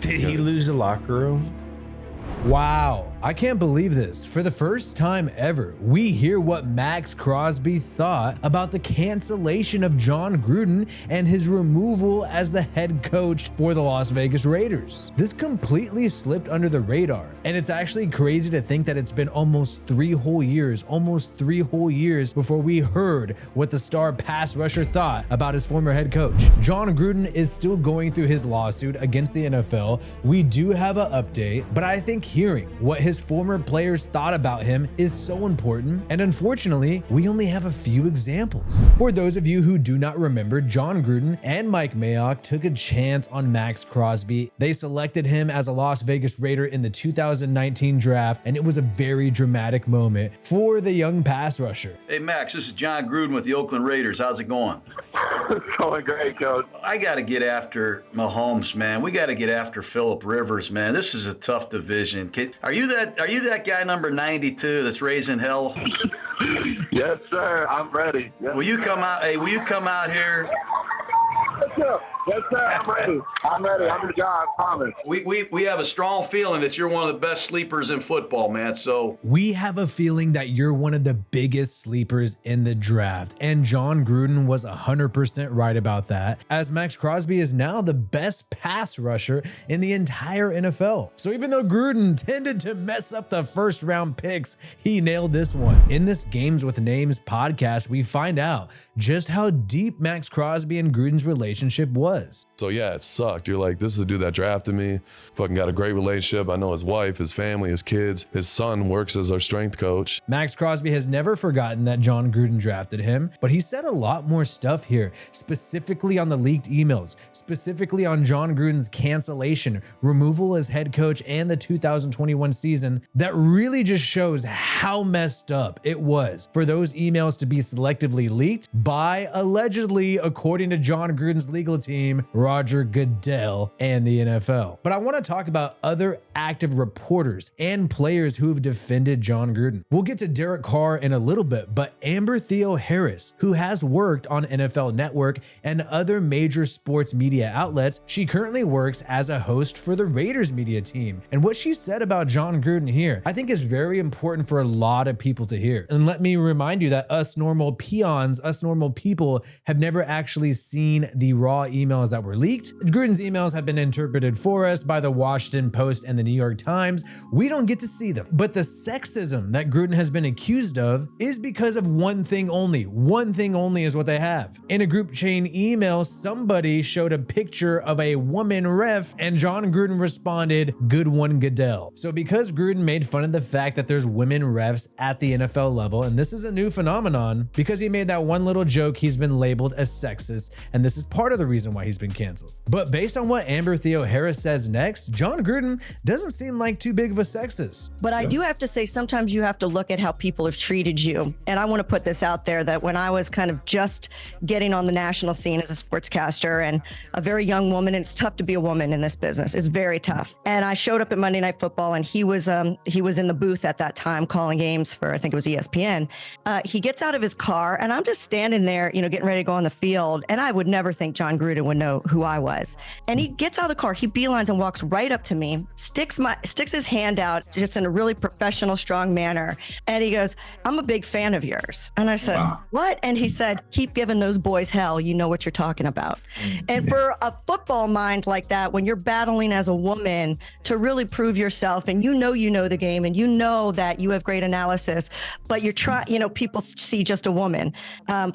Did he lose the locker room? Wow, I can't believe this. For the first time ever, we hear what Max Crosby thought about the cancellation of Jon Gruden and his removal as the head coach for the Las Vegas Raiders. This completely slipped under the radar, and it's actually crazy to think that it's been almost 3 whole years before we heard what the star pass rusher thought about his former head coach. Jon Gruden is still going through his lawsuit against the NFL. We do have an update, but I think hearing what his former players thought about him is so important, and unfortunately, we only have a few examples. For those of you who do not remember, Jon Gruden and Mike Mayock took a chance on Max Crosby. They selected him as a Las Vegas Raider in the 2019 draft, and it was a very dramatic moment for the young pass rusher. Hey Max, this is Jon Gruden with the Oakland Raiders. How's it going? It's going great, Coach. I got to get after Mahomes, man. We got to get after Phillip Rivers, man. This is a tough division. Are you that guy number 92 that's raising hell? Yes, sir. I'm ready. Yes, will you come out? Hey, will you come out here? Yes, sir. I'm ready. I'm your guy, I promise. We have a strong feeling that you're one of the best sleepers in football, man. So we have a feeling that you're one of the biggest sleepers in the draft, and Jon Gruden was 100% right about that, as Max Crosby is now the best pass rusher in the entire NFL. So even though Gruden tended to mess up the first round picks, he nailed this one. In this Games with Names podcast, we find out just how deep Max Crosby and Gruden's relationship was. So yeah, it sucked. You're like, this is a dude that drafted me, fucking got a great relationship. I know his wife, his family, his kids. His son works as our strength coach. Max Crosby has never forgotten that Jon Gruden drafted him, but he said a lot more stuff here, specifically on the leaked emails, specifically on Jon Gruden's cancellation, removal as head coach, and the 2021 season, that really just shows how messed up it was for those emails to be selectively leaked by, allegedly, according to Jon Gruden's legal team, Roger Goodell, and the NFL. But I want to talk about other active reporters and players who have defended Jon Gruden. We'll get to Derek Carr in a little bit, but Amber Theo-Harris, who has worked on NFL Network and other major sports media outlets, she currently works as a host for the Raiders media team. And what she said about Jon Gruden here, I think is very important for a lot of people to hear. And let me remind you that us normal peons, us normal people, have never actually seen the raw emails that were leaked. Gruden's emails have been interpreted for us by the Washington Post and the New York Times. We don't get to see them. But the sexism that Gruden has been accused of is because of one thing only. One thing only is what they have. In a group chain email, somebody showed a picture of a woman ref, and Jon Gruden responded, "Good one, Goodell." So because Gruden made fun of the fact that there's women refs at the NFL level, and this is a new phenomenon, because he made that one little joke, he's been labeled as sexist, and this is part of the reason why he's been canceled. But based on what Amber Theo-Harris says next, Jon Gruden doesn't seem like too big of a sexist. But I do have to say, sometimes you have to look at how people have treated you. And I want to put this out there, that when I was kind of just getting on the national scene as a sportscaster and a very young woman, and it's tough to be a woman in this business. It's very tough. And I showed up at Monday Night Football, and he was in the booth at that time calling games for, I think it was ESPN. He gets out of his car, and I'm just standing there, getting ready to go on the field. And I would never think Jon Gruden would know who I was. And he gets out of the car, he beelines and walks right up to me, sticks his hand out just in a really professional, strong manner. And he goes, "I'm a big fan of yours." And I said, "Wow. What?" And he said, "Keep giving those boys hell. You know what you're talking about." And for a football mind like that, when you're battling as a woman to really prove yourself, and you know the game, and you know that you have great analysis, but you're trying, people see just a woman.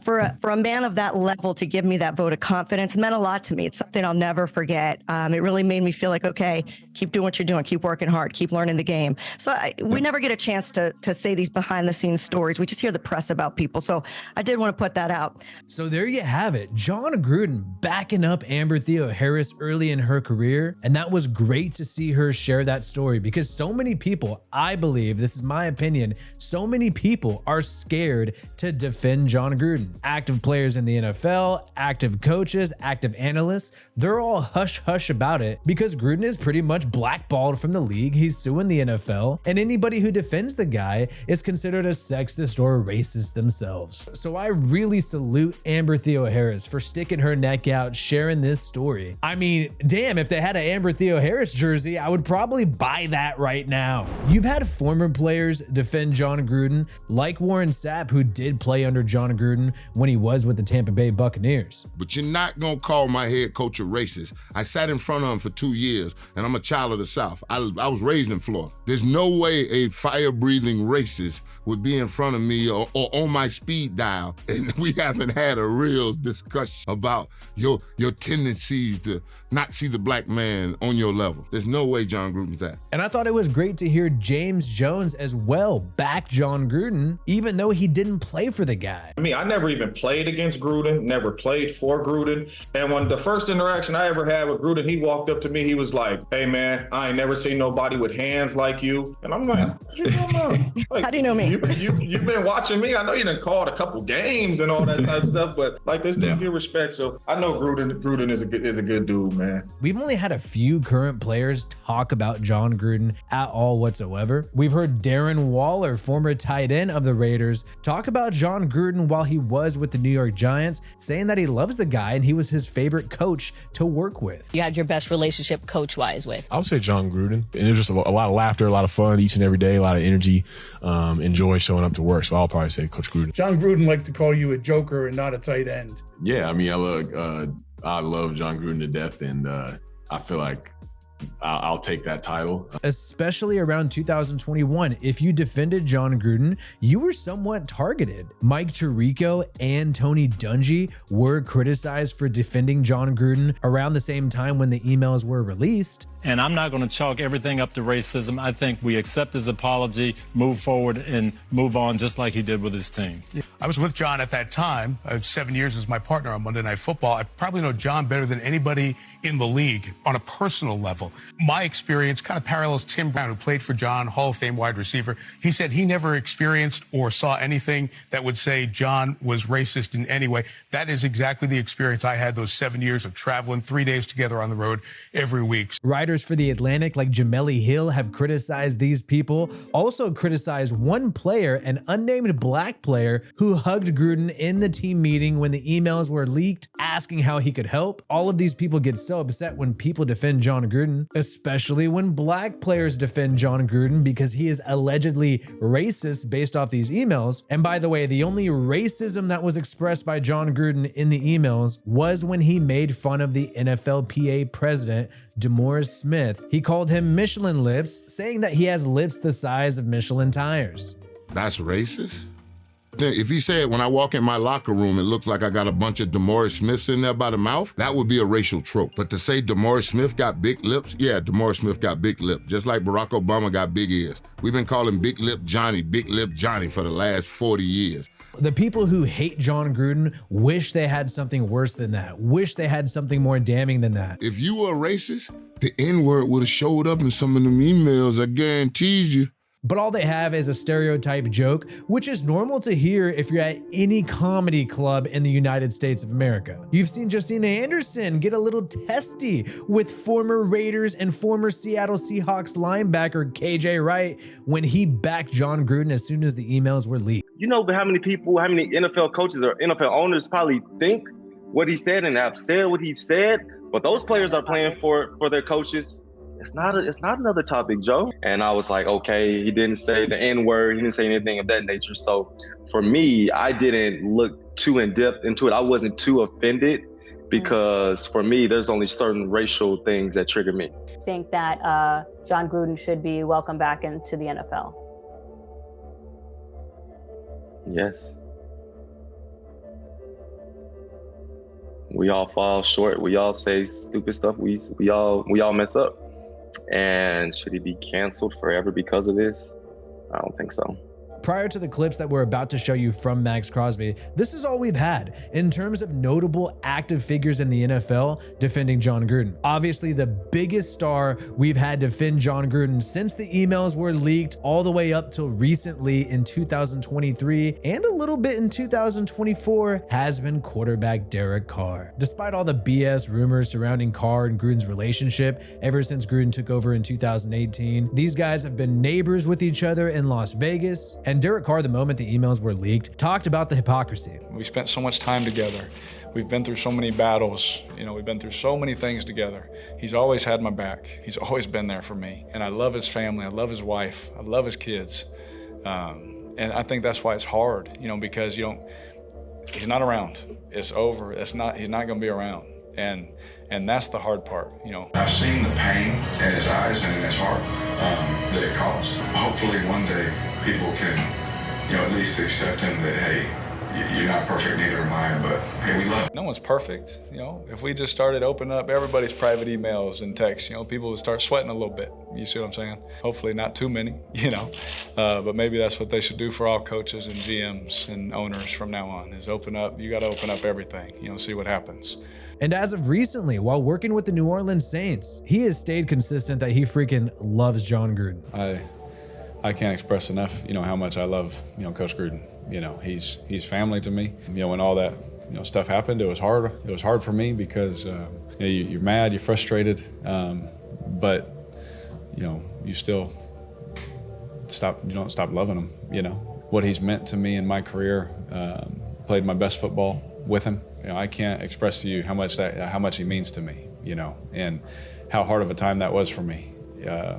For a man of that level to give me that vote of confidence meant a lot to me. It's something I'll never forget. It really made me feel like, okay, keep doing what you're doing, keep working hard, keep learning the game. So we never get a chance to say these behind the scenes stories. We just hear the press about people. So I did want to put that out. So there you have it. Jon Gruden backing up Amber Theo-Harris early in her career. And that was great to see her share that story, because so many people, I believe, this is my opinion, so many people are scared to defend Jon Gruden. Active players in the NFL, active coaches, active analysts, they're all hush hush about it, because Gruden is pretty much much blackballed from the league. He's suing the NFL, and anybody who defends the guy is considered a sexist or a racist themselves. So I really salute Amber Theoharis for sticking her neck out, sharing this story. I mean, damn, if they had an Amber Theoharis jersey, I would probably buy that right now. You've had former players defend Jon Gruden, like Warren Sapp, who did play under Jon Gruden when he was with the Tampa Bay Buccaneers. But you're not gonna call my head coach a racist. I sat in front of him for 2 years, and I'm a child of the South. I was raised in Florida. There's no way a fire-breathing racist would be in front of me or on my speed dial, and we haven't had a real discussion about your tendencies to not see the black man on your level. There's no way Jon Gruden's that. And I thought it was great to hear James Jones as well back Jon Gruden, even though he didn't play for the guy. I mean, I never even played against Gruden, never played for Gruden. And when the first interaction I ever had with Gruden, he walked up to me, he was like, "Hey man, I ain't never seen nobody with hands like you." And I'm like, "What you talking about?" Like, How do you know me? You've been watching me. I know you done called a couple games and all that type of stuff, but like, this dude get respect. So I know Gruden is a good dude, man. We've only had a few current players talk about Jon Gruden at all whatsoever. We've heard Darren Waller, former tight end of the Raiders, talk about Jon Gruden while he was with the New York Giants, saying that he loves the guy and he was his favorite coach to work with. You had your best relationship coach-wise with? I would say Jon Gruden. And it was just a lot of laughter, a lot of fun each and every day, a lot of energy, enjoy showing up to work. So I'll probably say Coach Gruden. Jon Gruden likes to call you a joker and not a tight end. Yeah, I mean, I love Jon Gruden to death, and I feel like I'll take that title. Especially around 2021, if you defended Jon Gruden, you were somewhat targeted. Mike Tirico and Tony Dungy were criticized for defending Jon Gruden around the same time when the emails were released. And I'm not going to chalk everything up to racism. I think we accept his apology, move forward, and move on just like he did with his team. I was with Jon at that time. 7 years as my partner on Monday Night Football. I probably know Jon better than anybody in the league on a personal level. My experience kind of parallels Tim Brown, who played for Jon, Hall of Fame wide receiver. He said he never experienced or saw anything that would say Jon was racist in any way. That is exactly the experience I had those 7 years of traveling 3 days together on the road every week. Writers for The Atlantic like Jameli Hill have criticized these people, also criticized one player, an unnamed black player, who hugged Gruden in the team meeting when the emails were leaked, asking how he could help. All of these people get so upset when people defend Jon Gruden, especially when black players defend Jon Gruden because he is allegedly racist based off these emails. And by the way, the only racism that was expressed by Jon Gruden in the emails was when he made fun of the NFLPA president, DeMaurice Smith. He called him Michelin lips, saying that he has lips the size of Michelin tires. That's racist? If he said, when I walk in my locker room, it looks like I got a bunch of DeMaurice Smiths in there by the mouth, that would be a racial trope. But to say DeMaurice Smith got big lips, yeah, DeMaurice Smith got big lips, just like Barack Obama got big ears. We've been calling Big Lip Johnny for the last 40 years. The people who hate Jon Gruden wish they had something worse than that, wish they had something more damning than that. If you were a racist, the N-word would have showed up in some of them emails, I guarantee you. But all they have is a stereotype joke, which is normal to hear if you're at any comedy club in the United States of America. You've seen Josina Anderson get a little testy with former Raiders and former Seattle Seahawks linebacker KJ Wright when he backed Jon Gruden as soon as the emails were leaked. You know how many NFL coaches or NFL owners probably think what he said and have said what he said, but those players are playing for their coaches. It's not another topic, Joe. And I was like, okay, he didn't say the N-word. He didn't say anything of that nature. So for me, I didn't look too in depth into it. I wasn't too offended because for me, there's only certain racial things that trigger me. Think that Jon Gruden should be welcomed back into the NFL? Yes. We all fall short. We all say stupid stuff. We all mess up. And should he be canceled forever because of this? I don't think so. prior to the clips that we're about to show you from Max Crosby, this is all we've had in terms of notable active figures in the NFL defending Jon Gruden. Obviously, the biggest star we've had defend Jon Gruden since the emails were leaked all the way up till recently in 2023 and a little bit in 2024 has been quarterback Derek Carr. Despite all the BS rumors surrounding Carr and Gruden's relationship ever since Gruden took over in 2018, these guys have been neighbors with each other in Las Vegas, and Derek Carr, the moment the emails were leaked, talked about the hypocrisy. We spent so much time together. We've been through so many battles. We've been through so many things together. He's always had my back. He's always been there for me. And I love his family. I love his wife. I love his kids. And I think that's why it's hard, because he's not around. It's over. He's not going to be around. And that's the hard part, I've seen the pain in his eyes and in his heart that it caused. Hopefully one day people can, at least accept him that, hey, you're not perfect, neither am I, but hey, we love you. No one's perfect, If we just started opening up everybody's private emails and texts, people would start sweating a little bit. You see what I'm saying? Hopefully not too many, but maybe that's what they should do for all coaches and GMs and owners from now on, is open up. You got to open up everything, see what happens. And as of recently, while working with the New Orleans Saints, he has stayed consistent that he freaking loves Jon Gruden. I can't express enough, how much I love, Coach Gruden. He's family to me. When all that, stuff happened, it was hard. It was hard for me because, you're mad, you're frustrated, but, you still you don't stop loving him, What he's meant to me in my career, played my best football with him. I can't express to you how much he means to me, and how hard of a time that was for me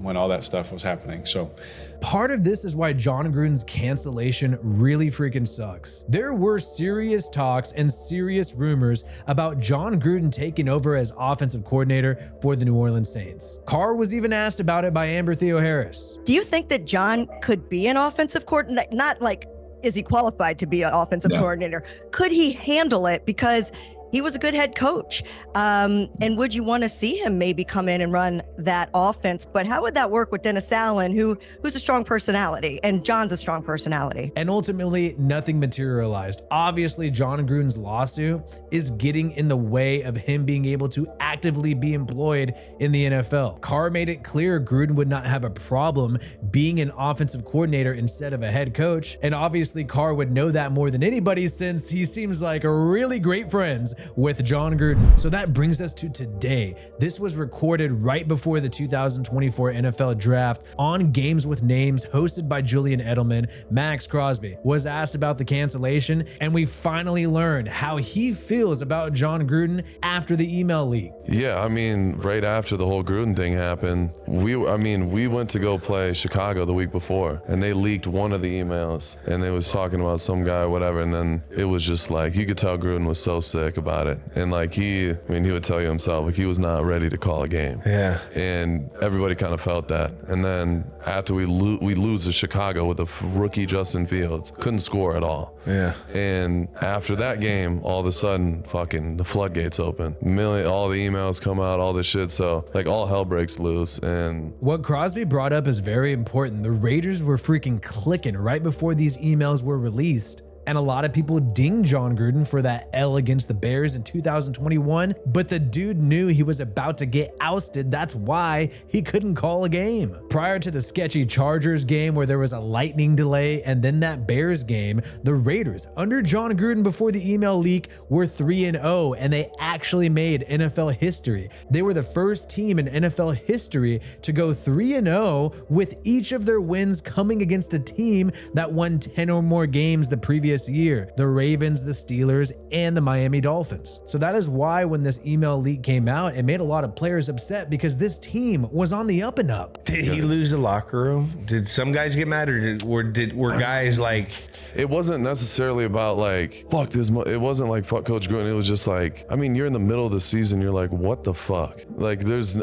when all that stuff was happening. So part of this is why Jon Gruden's cancellation really freaking sucks. There were serious talks and serious rumors about Jon Gruden taking over as offensive coordinator for the New Orleans Saints. Carr was even asked about it by Amber Theo Harris. Do you think that Jon could be an offensive coordinator? Not like, is he qualified to be an offensive coordinator? Could he handle it? Because he was a good head coach. And would you want to see him maybe come in and run that offense? But how would that work with Dennis Allen, who's a strong personality, and Jon's a strong personality? And ultimately, nothing materialized. Obviously, Jon Gruden's lawsuit is getting in the way of him being able to actively be employed in the NFL. Carr made it clear Gruden would not have a problem being an offensive coordinator instead of a head coach. And obviously, Carr would know that more than anybody, since he seems like really great friends with Jon Gruden. So that brings us to today. This was recorded right before the 2024 NFL Draft on Games with Names, hosted by Julian Edelman. Max Crosby was asked about the cancellation, and we finally learned how he feels about Jon Gruden after the email leak. Yeah, right after the whole Gruden thing happened, we went to go play Chicago the week before, and they leaked one of the emails, and they was talking about some guy, whatever, and then it was just like, you could tell Gruden was so sick about it. And like he would tell you himself, like he was not ready to call a game. Yeah. And everybody kind of felt that. And then after we lose to Chicago with a rookie Justin Fields, couldn't score at all. Yeah. And after that game, all of a sudden, fucking the floodgates open. All the emails come out, all this shit. So like all hell breaks loose. And what Crosby brought up is very important. The Raiders were freaking clicking right before these emails were released. And a lot of people dinged Jon Gruden for that L against the Bears in 2021, but the dude knew he was about to get ousted. That's why he couldn't call a game. Prior to the sketchy Chargers game where there was a lightning delay, and then that Bears game, the Raiders under Jon Gruden before the email leak were 3-0, and they actually made NFL history. They were the first team in NFL history to go 3-0, with each of their wins coming against a team that won 10 or more games the previous year: the Ravens, the Steelers, and the Miami Dolphins. So that is why when this email leak came out, it made a lot of players upset, because this team was on the up and up. Did he lose the locker room? Did some guys get mad, or were guys like? It wasn't necessarily about like, fuck this. It wasn't like fuck Coach Gruden. It was just like, you're in the middle of the season. You're like, what the fuck? Like there's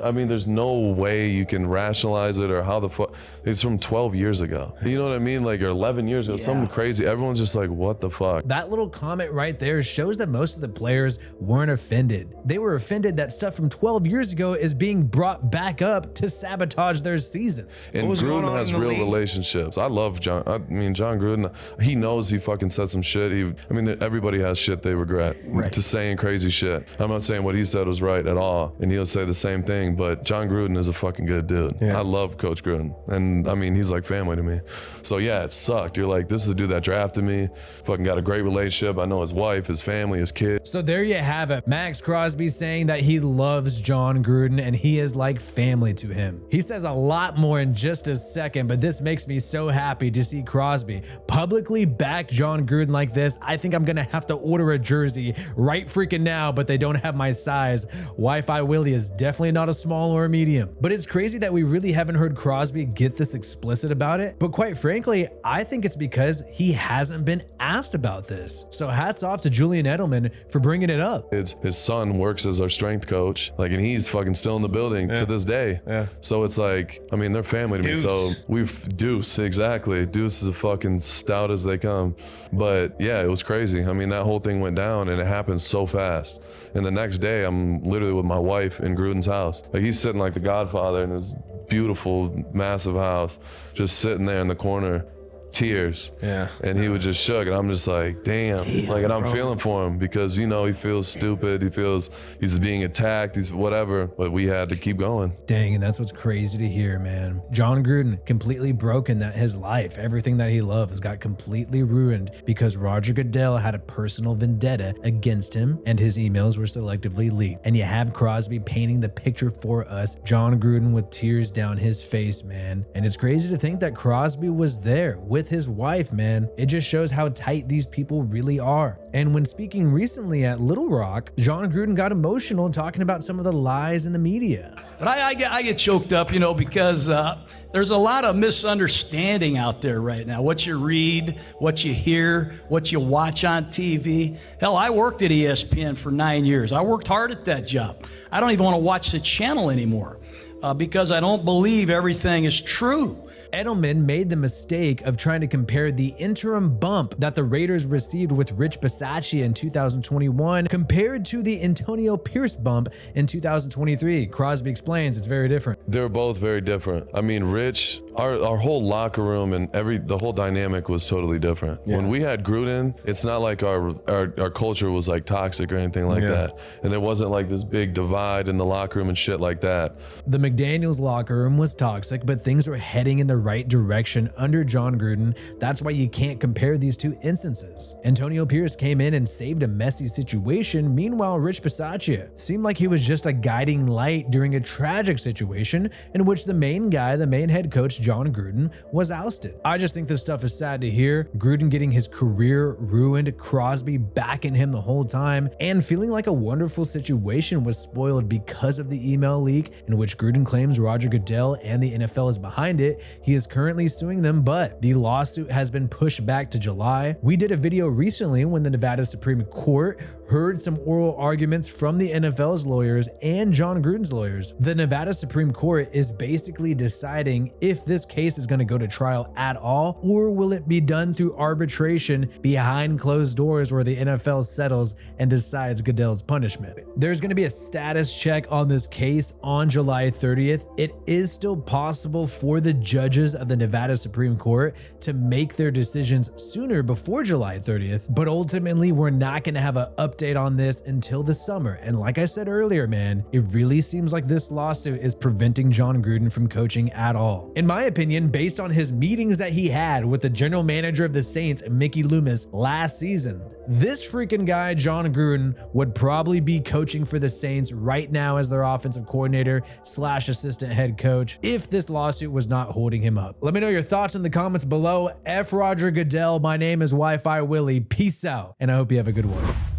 no way you can rationalize it, or how the fuck. It's from 12 years ago. You know what I mean? Like, or 11 years ago, something crazy. Everyone's just like, what what the fuck? That little comment right there shows that most of the players weren't offended. They were offended that stuff from 12 years ago is being brought back up to sabotage their season. And Gruden has real relationships. I love Jon. I mean, Jon Gruden, he knows he fucking said some shit. Everybody has shit they regret to saying crazy shit. I'm not saying what he said was right at all, and he'll say the same thing, but Jon Gruden is a fucking good dude. I love Coach Gruden, and I mean, he's like family to me. So yeah, it sucked. You're like, this is a dude that drafted me, fucking got a great relationship. I know his wife, his family, his kids. So there you have it. Max Crosby saying that he loves Jon Gruden and he is like family to him. He says a lot more in just a second, but this makes me so happy to see Crosby publicly back Jon Gruden like this. I think I'm gonna have to order a jersey right freaking now, but they don't have my size. Wi-Fi Willie is definitely not a small or a medium. But it's crazy that we really haven't heard Crosby get this explicit about it. But quite frankly, I think it's because he hasn't been asked about this. So hats off to Julian Edelman for bringing it up. His son works as our strength coach, like, and he's fucking still in the building to this day. So it's like, I mean, they're family to me. So Deuce, exactly. Deuce is a fucking stout as they come. But yeah, it was crazy. I mean, that whole thing went down and it happened so fast. And the next day, I'm literally with my wife in Gruden's house. Like, he's sitting like the Godfather in his beautiful, massive house, just sitting there in the corner, tears. And he was just shook, and I'm just like, damn. Like, and I'm feeling for him because, you know, he feels stupid. He feels he's being attacked. He's whatever. But we had to keep going. Dang, and that's what's crazy to hear, man. Jon Gruden completely broken that his life, everything that he loves, got completely ruined because Roger Goodell had a personal vendetta against him, and his emails were selectively leaked. And you have Crosby painting the picture for us, Jon Gruden with tears down his face, man. And it's crazy to think that Crosby was there with his wife, man. It just shows how tight these people really are. And when speaking recently at Little Rock, Jon Gruden got emotional talking about some of the lies in the media. But I get choked up, you know, because there's a lot of misunderstanding out there right now. What you read, what you hear, what you watch on TV. Hell, I worked at ESPN for 9 years. I worked hard at that job. I don't even want to watch the channel anymore because I don't believe everything is true. Edelman made the mistake of trying to compare the interim bump that the Raiders received with Rich Bisaccia in 2021 compared to the Antonio Pierce bump in 2023. Crosby explains it's very different. They're both very different. I mean, Rich, our whole locker room and the whole dynamic was totally different. When we had Gruden, it's not like our culture was like toxic or anything like that. And there wasn't like this big divide in the locker room and shit like that. The McDaniels locker room was toxic, but things were heading in the right direction under Jon Gruden. That's why you can't compare these two instances. Antonio Pierce came in and saved a messy situation. Meanwhile, Rich Bisaccia seemed like he was just a guiding light during a tragic situation in which the main guy, the main head coach, Jon Gruden, was ousted. I just think this stuff is sad to hear. Gruden getting his career ruined, Crosby backing him the whole time, and feeling like a wonderful situation was spoiled because of the email leak in which Gruden claims Roger Goodell and the NFL is behind it. He is currently suing them, but the lawsuit has been pushed back to July. We did a video recently when the Nevada Supreme Court heard some oral arguments from the NFL's lawyers and Jon Gruden's lawyers. The Nevada Supreme Court is basically deciding if this case is going to go to trial at all, or will it be done through arbitration behind closed doors where the NFL settles and decides Goodell's punishment. There's going to be a status check on this case on July 30th. It is still possible for the judges of the Nevada Supreme Court to make their decisions sooner before July 30th, but ultimately we're not going to have an update on this until the summer. And like I said earlier, man, it really seems like this lawsuit is preventing Jon Gruden from coaching at all. In my opinion, based on his meetings that he had with the general manager of the Saints, Mickey Loomis, last season, this freaking guy, Jon Gruden, would probably be coaching for the Saints right now as their offensive coordinator / assistant head coach if this lawsuit was not holding him up. Let me know your thoughts in the comments below. F Roger Goodell. My name is Wi-Fi Willie. Peace out, and I hope you have a good one.